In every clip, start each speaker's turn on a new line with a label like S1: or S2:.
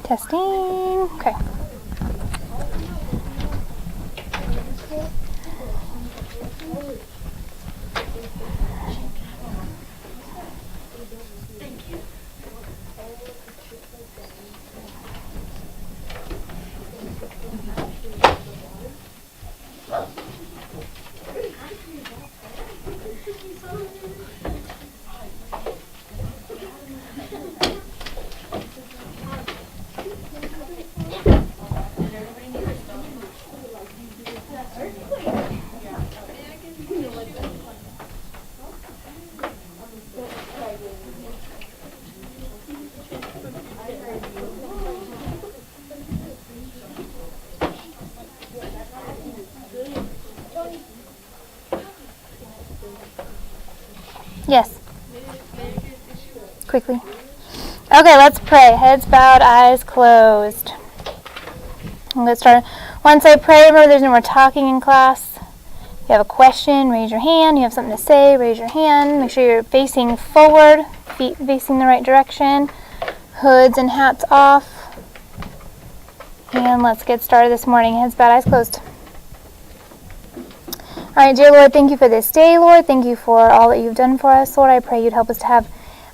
S1: Testing. Okay. Yes. Quickly. Okay, let's pray. Heads bowed, eyes closed. We'll get started. Once I pray, remember there's no more talking in class. If you have a question, raise your hand. You have something to say, raise your hand. Make sure you're facing forward, feet facing the right direction. Hoods and hats off. And let's get started this morning. Heads bowed, eyes closed. All right, dear Lord, thank you for this day, Lord. Thank you for all that you've done for us, Lord. I pray you'd help us to have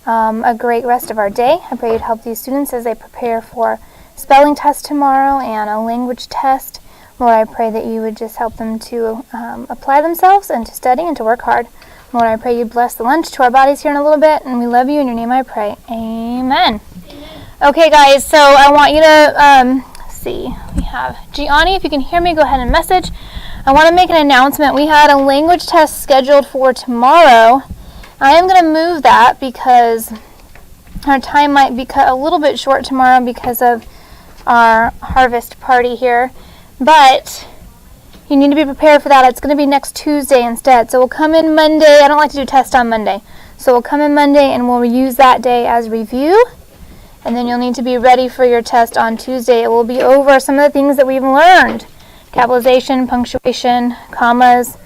S1: a great rest of our day. I pray you'd help these students as they prepare for spelling test tomorrow and a language test. Lord, I pray that you would just help them to apply themselves and to study and to work hard. Lord, I pray you bless the lunch to our bodies here in a little bit, and we love you. In your name I pray. Amen. Okay, guys, so I want you to see. We have Gianni. If you can hear me, go ahead and message. I want to make an announcement. We had a language test scheduled for tomorrow. I am going to move that because our time might be cut a little bit short tomorrow because of our harvest party here. But you need to be prepared for that. It's going to be next Tuesday instead. So we'll come in Monday. I don't like to do tests on Monday. So we'll come in Monday and we'll use that day as review. And then you'll need to be ready for your test on Tuesday. It will be over some of the things that we've learned. Capitalization, punctuation, commas,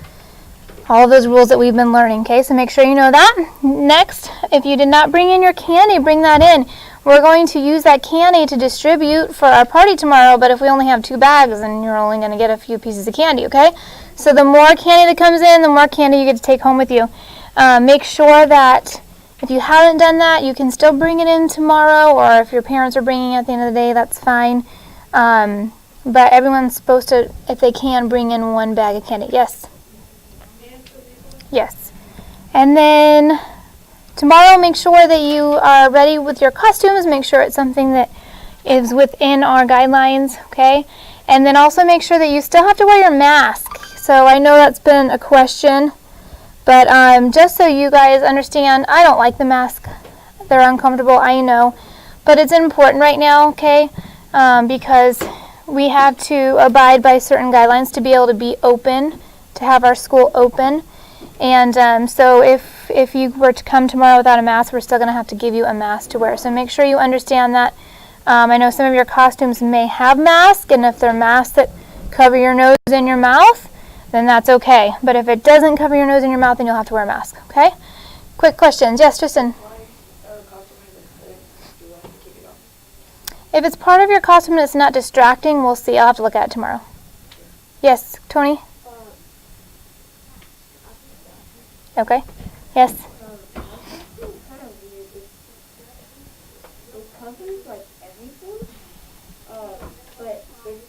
S1: all of those rules that we've been learning, okay? So make sure you know that. Next, if you did not bring in your candy, bring that in. We're going to use that candy to distribute for our party tomorrow, but if we only have 2 bags, then you're only going to get a few pieces of candy, okay? So the more candy that comes in, the more candy you get to take home with you. Make sure that if you haven't done that, you can still bring it in tomorrow, or if your parents are bringing it at the end of the day, that's fine. But everyone's supposed to, if they can, bring in 1 bag of candy. Yes? Yes. And then tomorrow, make sure that you are ready with your costumes. Make sure it's something that is within our guidelines, okay? And then also make sure that you still have to wear your mask. So I know that's been a question, but just so you guys understand, I don't like the mask. They're uncomfortable, I know. But it's important right now, okay? Because we have to abide by certain guidelines to be able to be open, to have our school open. And so if you were to come tomorrow without a mask, we're still going to have to give you a mask to wear. So make sure you understand that. I know some of your costumes may have masks, and if they're masks that cover your nose and your mouth, then that's okay. But if it doesn't cover your nose and your mouth, then you'll have to wear a mask, okay? Quick questions. Yes, Tristan? If it's part of your costume and it's not distracting, we'll see. I'll have to look at it tomorrow. Yes, Tony? Okay. Yes?
S2: It covers like everything, but it's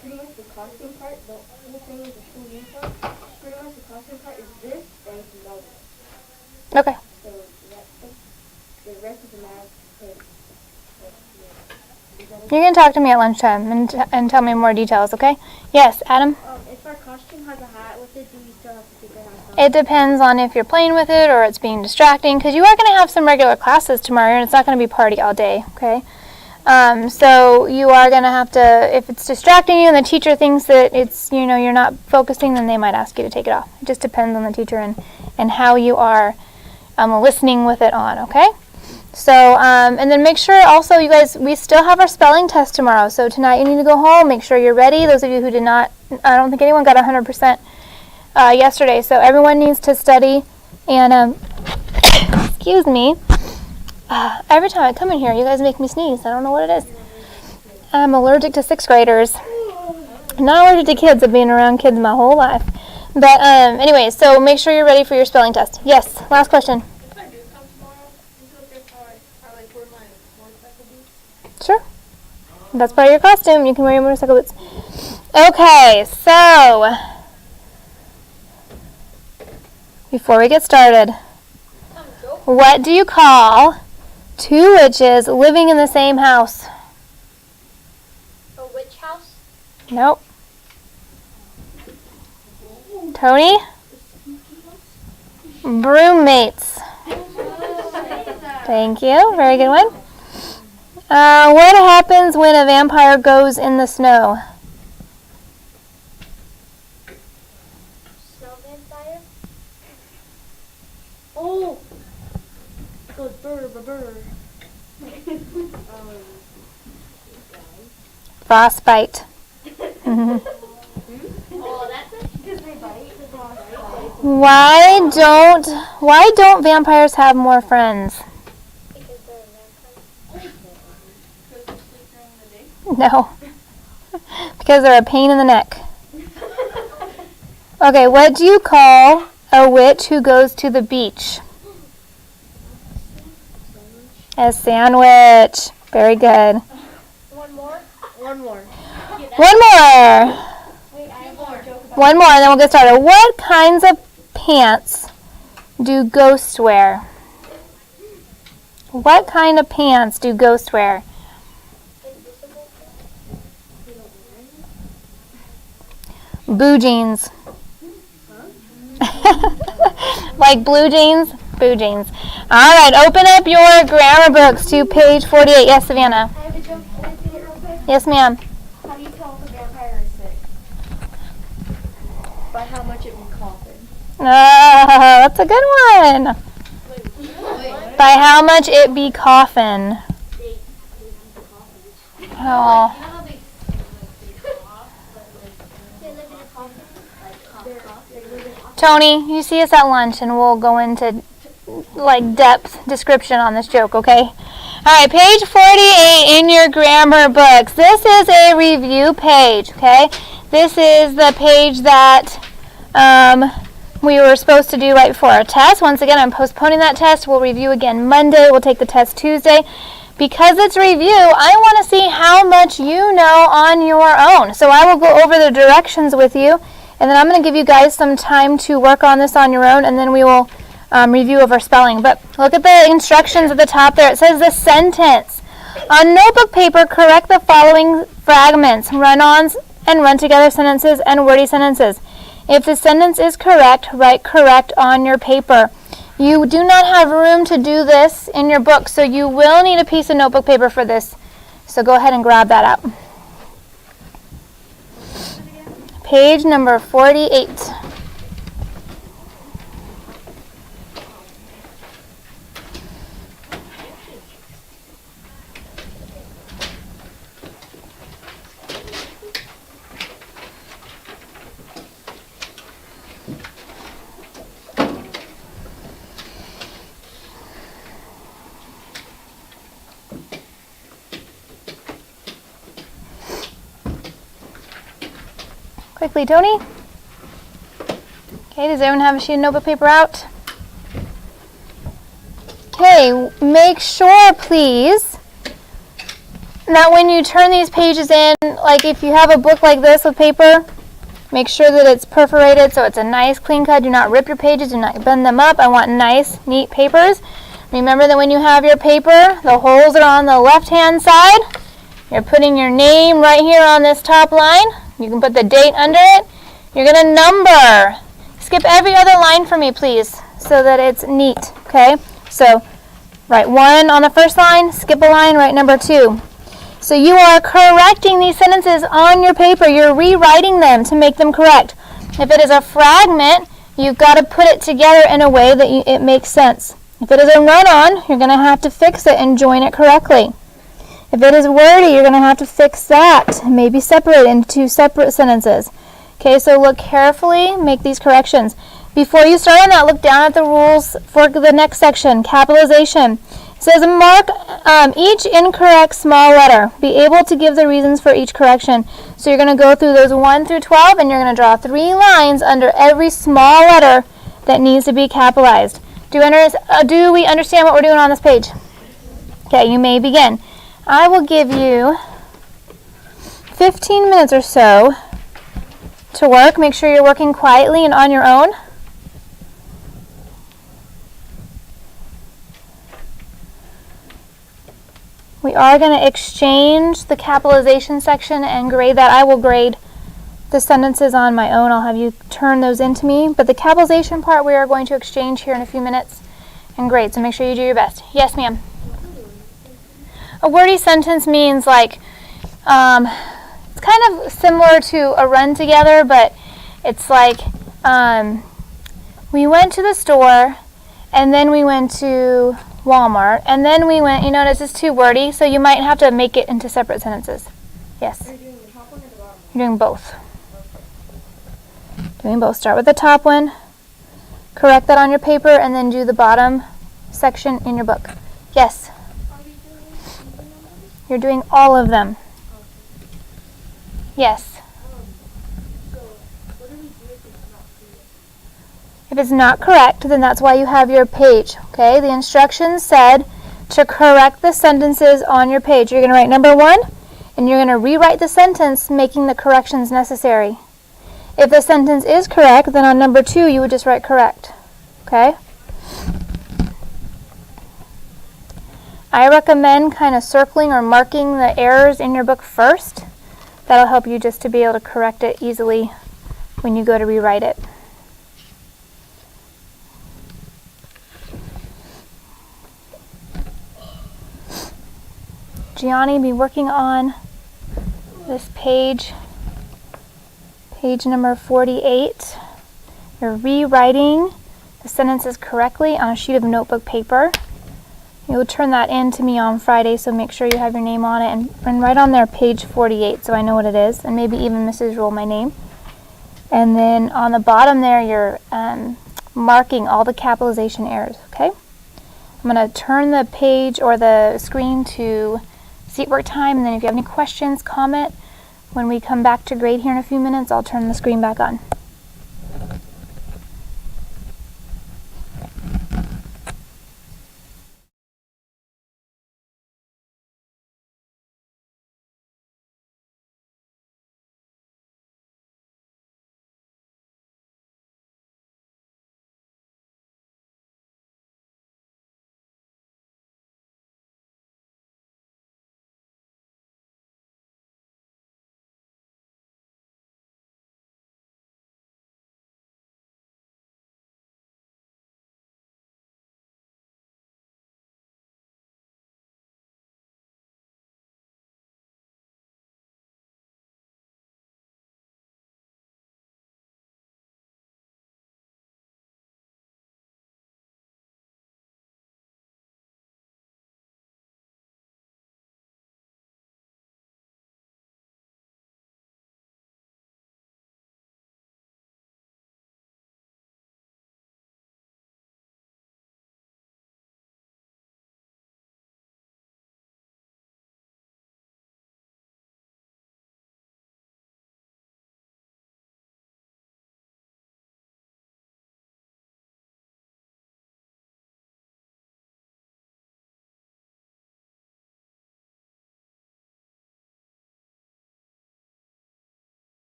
S2: pretty much the costume part. The whole thing is the school uniform. Pretty much the costume part is this and no.
S1: Okay.
S2: So the rest of the mask.
S1: You can talk to me at lunchtime and tell me more details, okay? Yes, Adam?
S2: If our costume has a hat with it, do we still have to figure it out?
S1: It depends on if you're playing with it or it's being distracting, because you are going to have some regular classes tomorrow, and it's not going to be party all day, okay? So you are going to have to, if it's distracting you and the teacher thinks that it's, you're not focusing, then they might ask you to take it off. It just depends on the teacher and how you are listening with it on, okay? So, and then make sure also, you guys, we still have our spelling test tomorrow. So tonight you need to go home, make sure you're ready. Those of you who did not, I don't think anyone got 100% yesterday. So everyone needs to study and, excuse me, Every time I come in here, you guys make me sneeze. I don't know what it is. I'm allergic to 6th graders. I'm not allergic to kids. I've been around kids my whole life. But anyway, so make sure you're ready for your spelling test. Yes, last question.
S2: If I do come tomorrow, is it okay if I like wear my motorcycle boots?
S1: Sure. That's part of your costume. You can wear your motorcycle boots. Okay, so before we get started, what do you call two witches living in the same house?
S2: A witch house?
S1: Nope. Tony? Broommates. Thank you. Very good one. What happens when a vampire goes in the snow?
S2: Snow vampire? Oh! It goes burr, burr, burr.
S1: Frostbite.
S2: Oh, that's it? Because they bite.
S1: Why don't vampires have more friends?
S2: Because they're vampires. Because they sleep during the day?
S1: No. Because they're a pain in the neck. Okay, what do you call a witch who goes to the beach? A sandwich. Very good.
S2: One more? One more.
S1: One more.
S2: Wait, I have more.
S1: One more, and then we'll get started. What kinds of pants do ghosts wear? What kind of pants do ghosts wear?
S2: Invisible?
S1: Boo jeans. Like blue jeans? Boo jeans. All right, open up your grammar books to page 48. Yes, Savannah?
S2: I have to jump into it real quick.
S1: Yes, ma'am.
S2: How do you tell if a vampire is sick? By how much it will coffin.
S1: That's a good one. By how much it be coffin. Oh. Tony, you see us at lunch and we'll go into like depth description on this joke, okay? All right, page 48 in your grammar books. This is a review page, okay? This is the page that we were supposed to do right before our test. Once again, I'm postponing that test. We'll review again Monday. We'll take the test Tuesday. Because it's review, I want to see how much you know on your own. So I will go over the directions with you, and then I'm going to give you guys some time to work on this on your own, and then we will review of our spelling. But look at the instructions at the top there. It says the sentence. On notebook paper, correct the following fragments: run-ons and run-together sentences and wordy sentences. If the sentence is correct, write correct on your paper. You do not have room to do this in your book, so you will need a piece of notebook paper for this. So go ahead and grab that out. Page number 48. Quickly, Tony. Okay, does everyone have a sheet of notebook paper out? Okay, make sure, please, that when you turn these pages in, like if you have a book like this with paper, make sure that it's perforated so it's a nice clean cut. Do not rip your pages, do not bend them up. I want nice, neat papers. Remember that when you have your paper, the holes are on the left-hand side. You're putting your name right here on this top line. You can put the date under it. You're going to number. Skip every other line for me, please, so that it's neat, okay? So write 1 on the first line, skip a line, write number 2. So you are correcting these sentences on your paper. You're rewriting them to make them correct. If it is a fragment, you've got to put it together in a way that it makes sense. If it is a run-on, you're going to have to fix it and join it correctly. If it is wordy, you're going to have to fix that and maybe separate it into 2 separate sentences. Okay, so look carefully, make these corrections. Before you start on that, look down at the rules for the next section, capitalization. It says mark each incorrect small letter. Be able to give the reasons for each correction. So you're going to go through those 1 through 12 and you're going to draw 3 lines under every small letter that needs to be capitalized. Do we understand what we're doing on this page? Okay, you may begin. I will give you 15 minutes or so to work. Make sure you're working quietly and on your own. We are going to exchange the capitalization section and grade that. I will grade the sentences on my own. I'll have you turn those into me. But the capitalization part we are going to exchange here in a few minutes and grade. So make sure you do your best. Yes, ma'am. A wordy sentence means like, it's kind of similar to a run together, but it's like, we went to the store and then we went to Walmart, and then we went, you notice it's too wordy, so you might have to make it into separate sentences. Yes?
S2: Are you doing the top one or the bottom one?
S1: You're doing both. Doing both. Start with the top one, correct that on your paper, and then do the bottom section in your book. Yes?
S2: Are we doing even numbers?
S1: You're doing all of them. Yes?
S2: So, what do we do if it's not clear?
S1: If it's not correct, then that's why you have your page. Okay? The instructions said to correct the sentences on your page. You're going to write number 1, and you're going to rewrite the sentence, making the corrections necessary. If the sentence is correct, then on number 2, you would just write correct. Okay? I recommend kind of circling or marking the errors in your book first. That'll help you just to be able to correct it easily when you go to rewrite it. Gianni, be working on this page number 48. You're rewriting the sentences correctly on a sheet of notebook paper. You'll turn that in to me on Friday, so make sure you have your name on it and write on there page 48 so I know what it is, and maybe even Mrs. Rule, my name. And then on the bottom there, you're marking all the capitalization errors, okay? I'm going to turn the page or the screen to seat work time, and then if you have any questions, comment. When we come back to grade here in a few minutes, I'll turn the screen back on.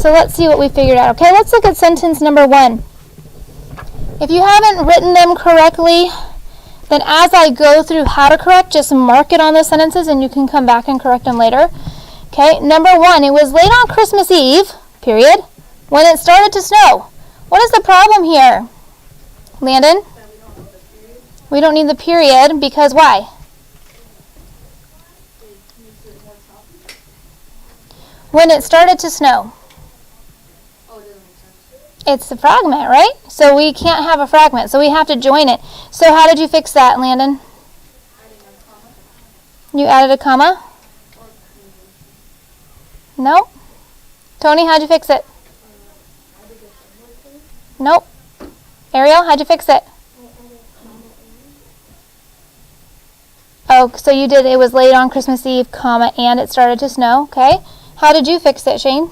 S1: So let's see what we figured out. Okay, let's look at sentence number 1. If you haven't written them correctly, then as I go through how to correct, just mark it on those sentences and you can come back and correct them later. Okay, number 1, it was late on Christmas Eve, period, when it started to snow. What is the problem here, Landon? We don't need the period because why? When it started to snow. It's the fragment, right? So we can't have a fragment, so we have to join it. So how did you fix that, Landon? You added a comma? Nope. Tony, how'd you fix it? Nope. Ariel, how'd you fix it? Oh, so you did, it was late on Christmas Eve, comma, and it started to snow, okay? How did you fix it, Shane?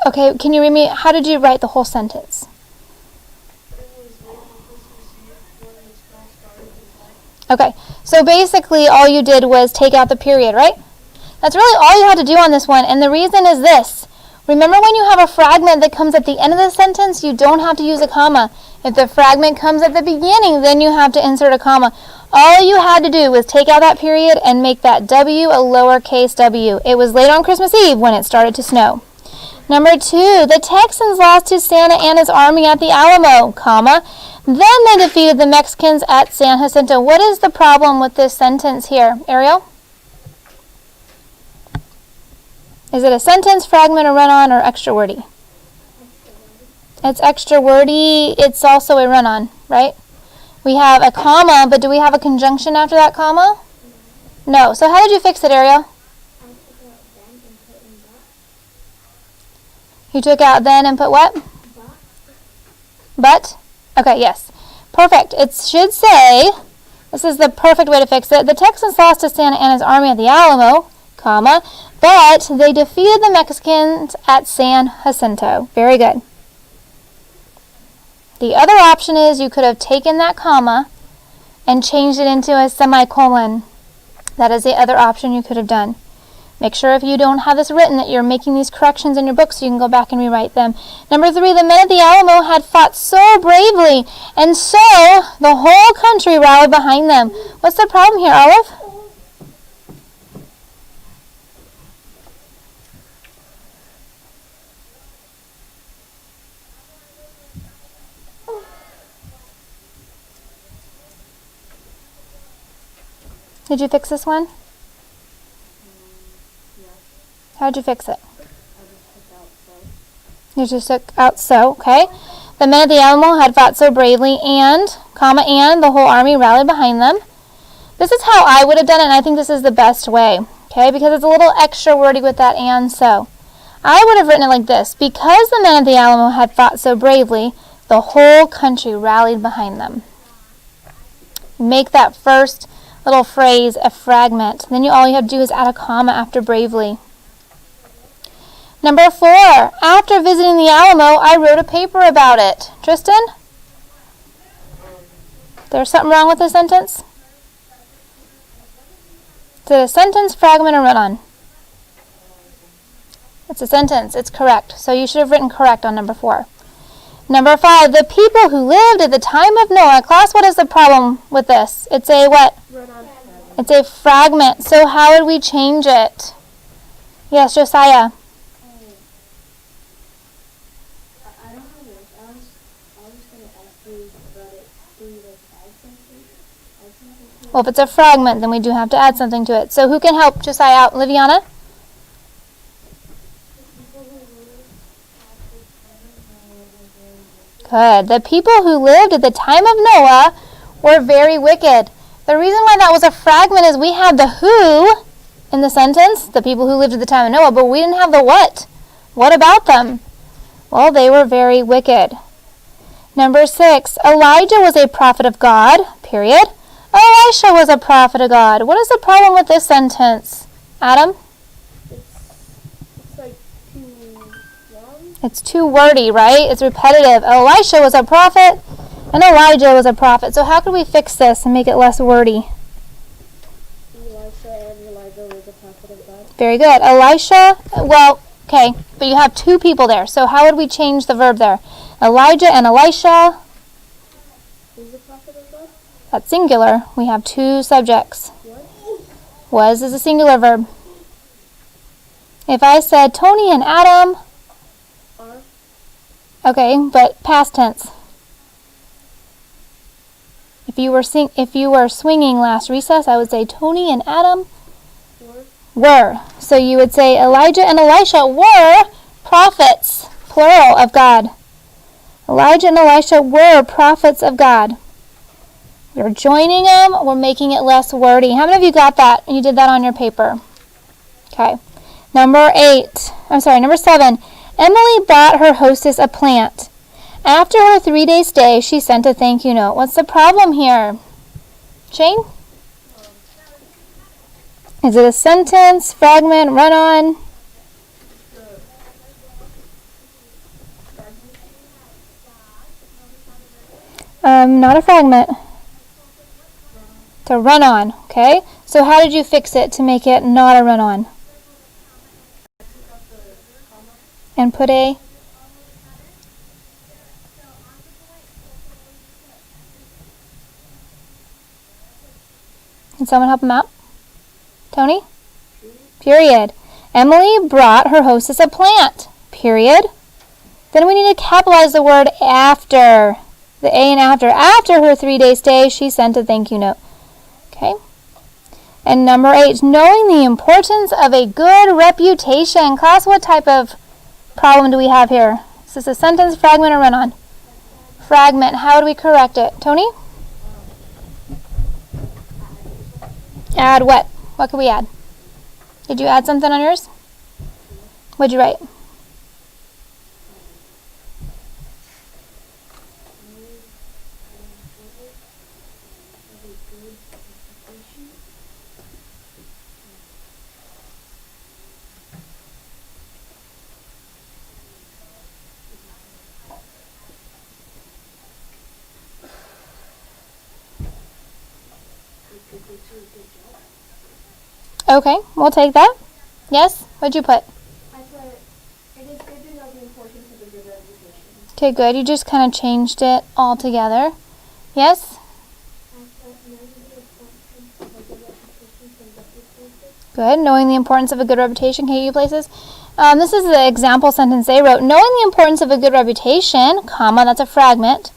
S1: Okay, can you read me, how did you write the whole sentence? Okay, so basically all you did was take out the period, right? That's really all you had to do on this one, and the reason is this. Remember when you have a fragment that comes at the end of the sentence, you don't have to use a comma. If the fragment comes at the beginning, then you have to insert a comma. All you had to do was take out that period and make that W a lowercase w. It was late on Christmas Eve when it started to snow. Number 2, the Texans lost to Santa and his army at the Alamo, comma. Then they defeated the Mexicans at San Jacinto. What is the problem with this sentence here, Ariel? Is it a sentence, fragment, or run-on, or extra wordy? It's extra wordy. It's also a run-on, right? We have a comma, but do we have a conjunction after that comma? No. So how did you fix it, Ariel? You took out then and put what? But? Okay, yes. Perfect. It should say, this is the perfect way to fix it, the Texans lost to Santa Anna's army at the Alamo, comma, but they defeated the Mexicans at San Jacinto. Very good. The other option is you could have taken that comma and changed it into a semicolon. That is the other option you could have done. Make sure if you don't have this written that you're making these corrections in your book so you can go back and rewrite them. Number 3, the men at the Alamo had fought so bravely, and so the whole country rallied behind them. What's the problem here, Olive? Did you fix this one? How'd you fix it? You just took out so, okay. The men of the Alamo had fought so bravely and, comma, and the whole army rallied behind them. This is how I would have done it, and I think this is the best way, okay, because it's a little extra wordy with that and so. I would have written it like this. Because the men of the Alamo had fought so bravely, the whole country rallied behind them. Make that first little phrase a fragment. Then all you have to do is add a comma after bravely. Number 4, after visiting the Alamo, I wrote a paper about it. Tristan? There's something wrong with this sentence? Is it a sentence, fragment, or run-on? It's a sentence. It's correct. So you should have written correct on number 4. Number 5, the people who lived at the time of Noah. Class, what is the problem with this? It's a what?
S2: Run-on.
S1: It's a fragment. So how would we change it? Yes, Josiah. Well, if it's a fragment, then we do have to add something to it. So who can help Josiah out? Liviana? Good. The people who lived at the time of Noah were very wicked. The reason why that was a fragment is we had the who in the sentence, the people who lived at the time of Noah, but we didn't have the what. What about them? Well, they were very wicked. Number 6, Elijah was a prophet of God, period. Elisha was a prophet of God. What is the problem with this sentence? Adam?
S2: It's like too long.
S1: It's too wordy, right? It's repetitive. Elisha was a prophet, And Elijah was a prophet. So how could we fix this and make it less wordy?
S2: Elisha and Elijah was a prophet of God.
S1: Very good. Elisha, well, okay, but you have two people there. So how would we change the verb there? Elijah and Elisha.
S2: Who's a prophet of God?
S1: That's singular. We have two subjects.
S2: What?
S1: Was is a singular verb. If I said Tony and Adam,
S2: Are?
S1: okay, but past tense. If you were swinging last recess, I would say Tony and Adam were. So you would say Elijah and Elisha were prophets, plural, of God. Elijah and Elisha were prophets of God. We're joining them. We're making it less wordy. How many of you got that? You did that on your paper. Okay. Number 7. Emily bought her hostess a plant. After her 3-day stay, she sent a thank you note. What's the problem here? Shane? Is it a sentence, fragment, run-on? Not a fragment. It's a run-on, okay? So how did you fix it to make it not a run-on? And put a... Can someone help him out? Tony? Period. Emily brought her hostess a plant. Period. Then we need to capitalize the word after. The A and after. After her 3-day stay, she sent a thank you note. Okay. And number 8, knowing the importance of a good reputation. Class, what type of problem do we have here? Is this a sentence, fragment, or run-on? Fragment. How do we correct it? Tony? Add what? What could we add? Did you add something on yours? What'd you write? Okay, we'll take that. Yes? What'd you put?
S2: I put, it is good to know the importance of a good reputation.
S1: Okay, good. You just kind of changed it all together. Yes? Good. Knowing the importance of a good reputation. KU places. This is the example sentence they wrote. Knowing the importance of a good reputation, comma, that's a fragment.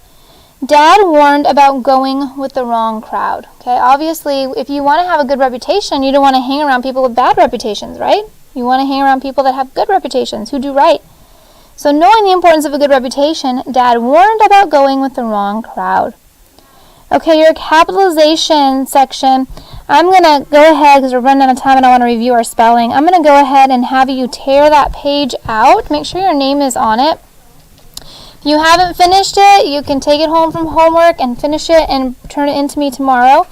S1: Dad warned about going with the wrong crowd. Okay, obviously, if you want to have a good reputation, you don't want to hang around people with bad reputations, right? You want to hang around people that have good reputations, who do right. So knowing the importance of a good reputation, Dad warned about going with the wrong crowd. Okay, your capitalization section, I'm going to go ahead, because we're running out of time and I want to review our spelling. I'm going to go ahead and have you tear that page out. Make sure your name is on it. If you haven't finished it, you can take it home from homework and finish it and turn it in to me tomorrow.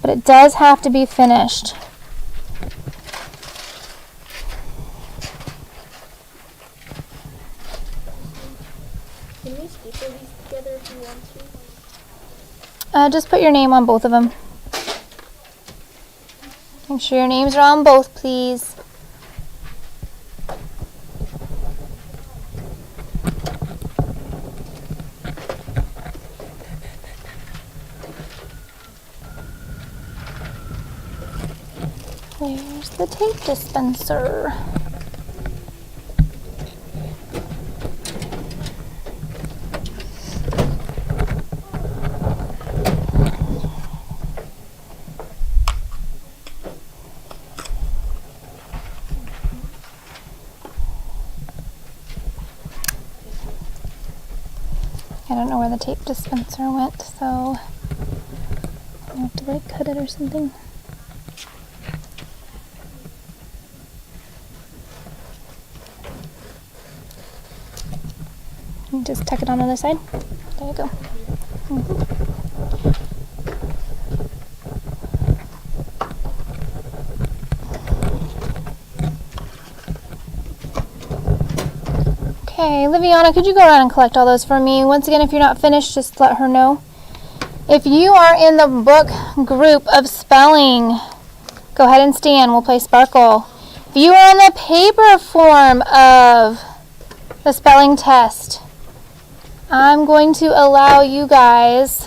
S1: But it does have to be finished.
S2: Can we staple these together if you want to?
S1: Just put your name on both of them. Make sure your names are on both, please. Where's the tape dispenser? I don't know where the tape dispenser went, so I have to like cut it or something. You just tuck it on the other side. There you go. Okay, Liviana, could you go around and collect all those for me? Once again, if you're not finished, just let her know. If you are in the book group of spelling, go ahead and stand. We'll play Sparkle. If you are in the paper form of the spelling test, I'm going to allow you guys.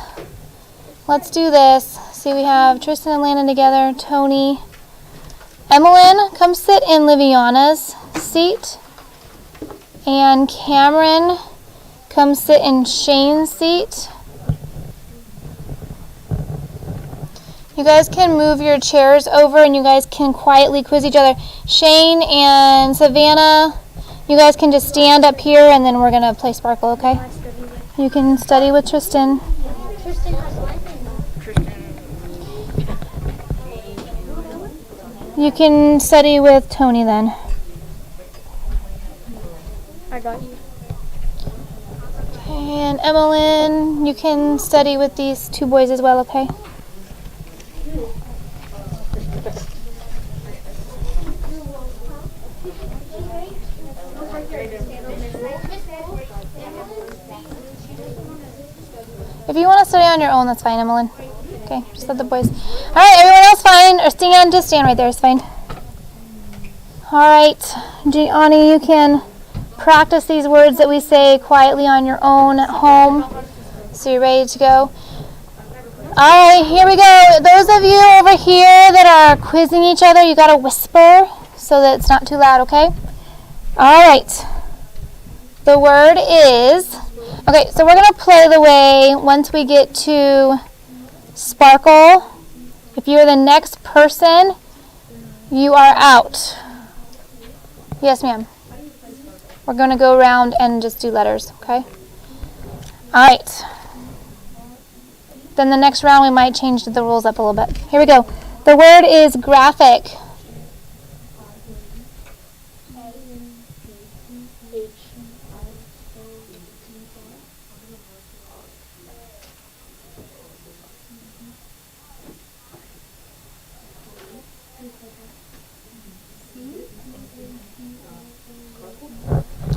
S1: Let's do this. See, we have Tristan and Landon together, Tony. Emmeline, come sit in Liviana's seat. And Cameron, come sit in Shane's seat. You guys can move your chairs over and you guys can quietly quiz each other. Shane and Savannah, you guys can just stand up here and then we're going to play Sparkle, okay? You can study with Tristan. You can study with Tony then.
S2: I got you.
S1: And Emmeline, you can study with these two boys as well, okay? If you want to study on your own, that's fine, Emmeline. Okay, just let the boys. All right, everyone else fine. Or stand, just stand right there, it's fine. All right, Gianni, you can practice these words that we say quietly on your own at home. So you're ready to go. All right, here we go. Those of you over here that are quizzing each other, you got to whisper so that it's not too loud, okay? All right. The word is, okay, so we're going to play the way once we get to Sparkle. If you're the next person, you are out. Yes, ma'am. We're going to go around and just do letters, okay? All right. Then the next round we might change the rules up a little bit. Here we go. The word is graphic.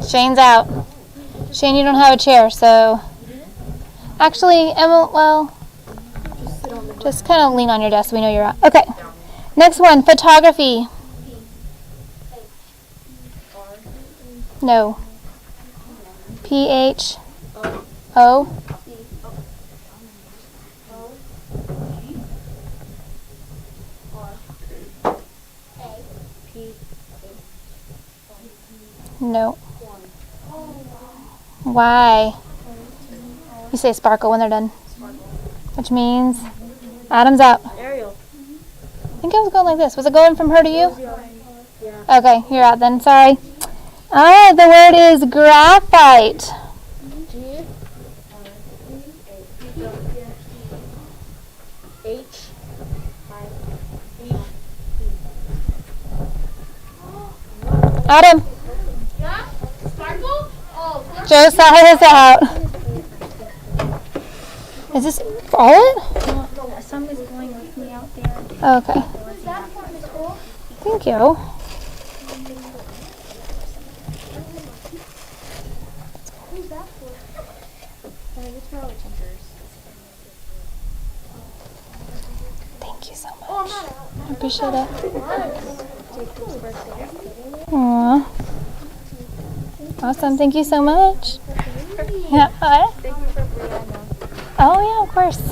S1: Shane's out. Shane, you don't have a chair, so actually, Emma, well, just kind of lean on your desk so we know you're out. Okay. Next one, photography. No. P-H-O. No. Why? You say Sparkle when they're done. Which means Adam's out.
S2: Ariel.
S1: I think I was going like this. Was it going from her to you?
S2: Yeah.
S1: Okay, you're out then. Sorry. Alright, the word is graphite. Adam.
S2: Yeah? Sparkle? Oh.
S1: Josiah's out. Is this all it?
S2: No, some is going with me out there.
S1: Okay.
S2: What's that for, Miss Cole?
S1: Thank you.
S2: Who's that for? It's for all the teachers.
S1: Thank you so much.
S2: Oh, I'm not out.
S1: I appreciate it.
S2: Jacob's birthday.
S1: Aww. Awesome. Thank you so much. Yeah. What?
S2: Thank you for Brianna.
S1: Oh, yeah, of course.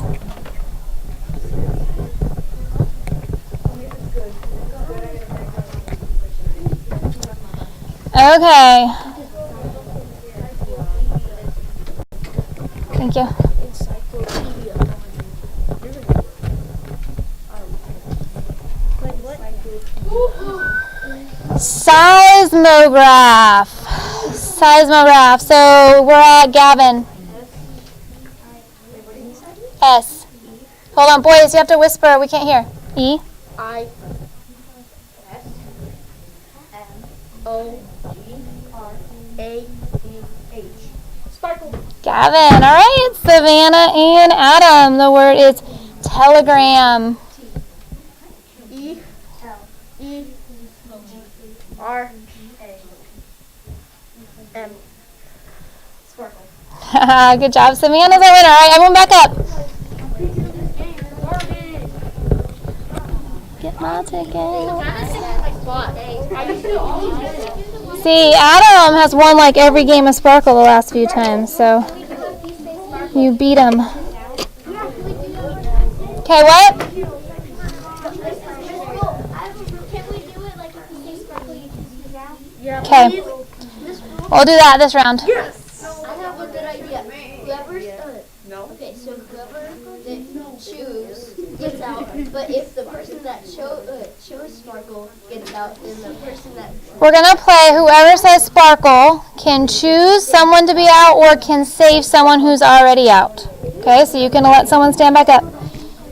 S1: Okay. Thank you. Seismograph. Seismograph. So we're at Gavin. S. Hold on, boys. You have to whisper. We can't hear. E.
S2: I S M O G R A C H. Sparkle.
S1: Gavin. All right. Savannah and Adam. The word is telegram.
S2: E L E G R A M
S1: Good job. Savannah's our winner. All right, everyone back up. Get my ticket. See, Adam has won like every game of Sparkle the last few times, so you beat him. Okay, what?
S3: Can we do it like if we say sparkle, you choose the ground?
S1: Okay, we'll do that this round.
S3: I have a good idea. Whoever's okay, so whoever that choose gets out. But if the person that chose sparkle gets out, then the person that
S1: We're gonna play whoever says Sparkle can choose someone to be out or can save someone who's already out. Okay, so you can let someone stand back up.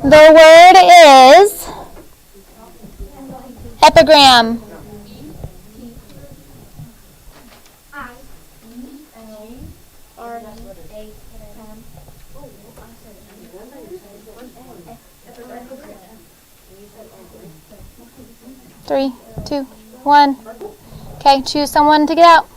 S1: The word is epigram. Three, two, one. Okay, choose someone to get out.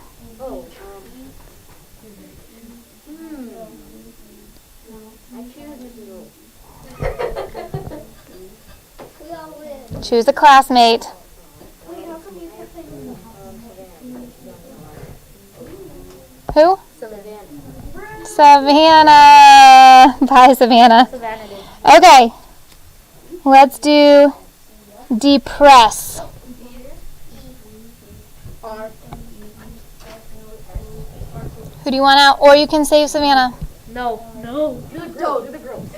S1: Choose a classmate. Who? Savannah. Bye, Savannah. Okay. Let's do depress. Who do you want out? Or you can save Savannah.
S2: No. Do the girls.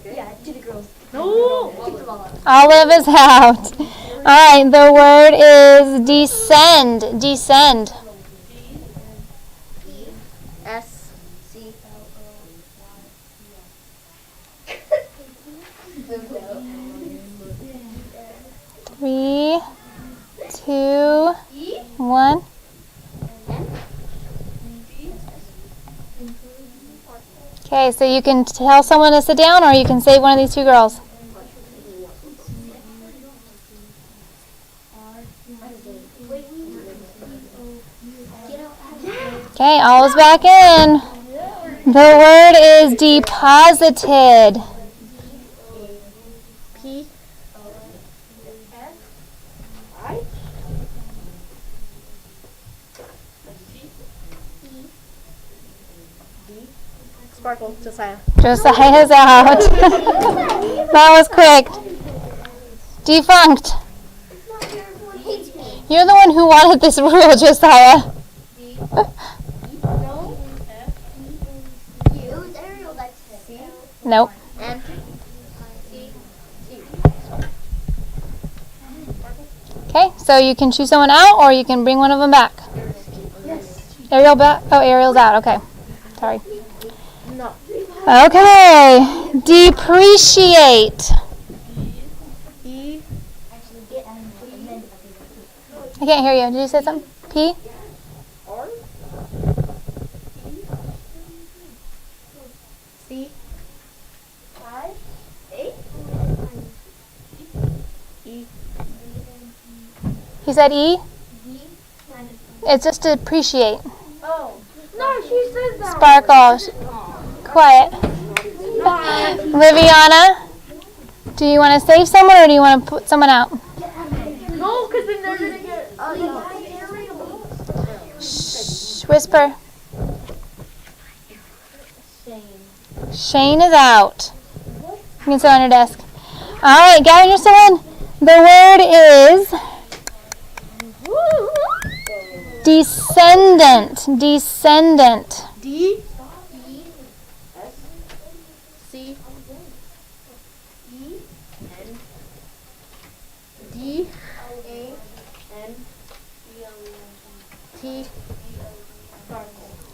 S3: yeah, do the girls.
S2: No.
S3: Keep them all out.
S1: Olive is out. All right, the word is descend. Descend.
S3: S-C.
S1: 3, 2, 1. Okay, so you can tell someone to sit down or you can save one of these two girls. Okay, all is back in. The word is deposited.
S2: P. Sparkle, Josiah.
S1: Josiah's out. That was quick. Defunct. You're the one who wanted this rule, Josiah. Nope.
S3: N.
S1: Okay, so you can choose someone out or you can bring one of them back. Ariel back? Oh, Ariel's out. Okay. Sorry.
S2: No.
S1: Okay. Depreciate.
S2: E.
S1: I can't hear you. Did you say something? P?
S2: R. C. 5. 8. E.
S1: He said E? It's just to appreciate.
S2: Oh. No, she said that.
S1: Sparkle. Quiet. Liviana, do you want to save someone or do you want to put someone out?
S2: No, because then they're going to get...
S1: Shh. Whisper. Shane is out. You can sit on your desk. All right, Gavin, you're still in. The word is descendant. Descendant.
S2: D. S. C. E. N. D. A. N. T.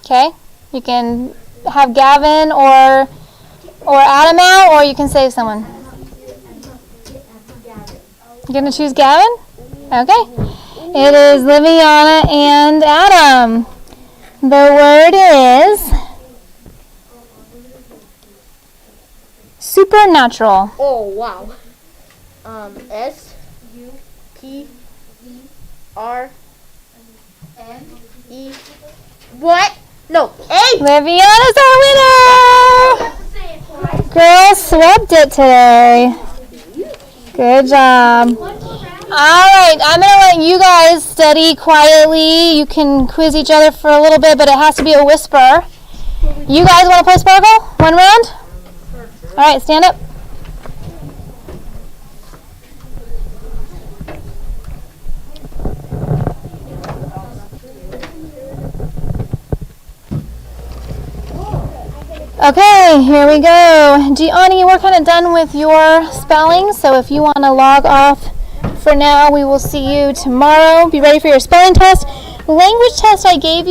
S1: Okay. You can have Gavin or Adam out, or you can save someone. You're gonna choose Gavin? Okay. It is Liviana and Adam. The word is supernatural.
S2: Oh, wow. S. U. P. R. N. E. What? No, A.
S1: Liviana's our winner! Girls swept it today. Good job. Alright, I'm going to let you guys study quietly. You can quiz each other for a little bit, but it has to be a whisper. You guys want to play Sparkle? One round? Alright, stand up. Okay, here we go. Gianni, we're kind of done with your spelling, so if you want to log off for now, we will see you tomorrow. Be ready for your spelling test. Language test I gave you.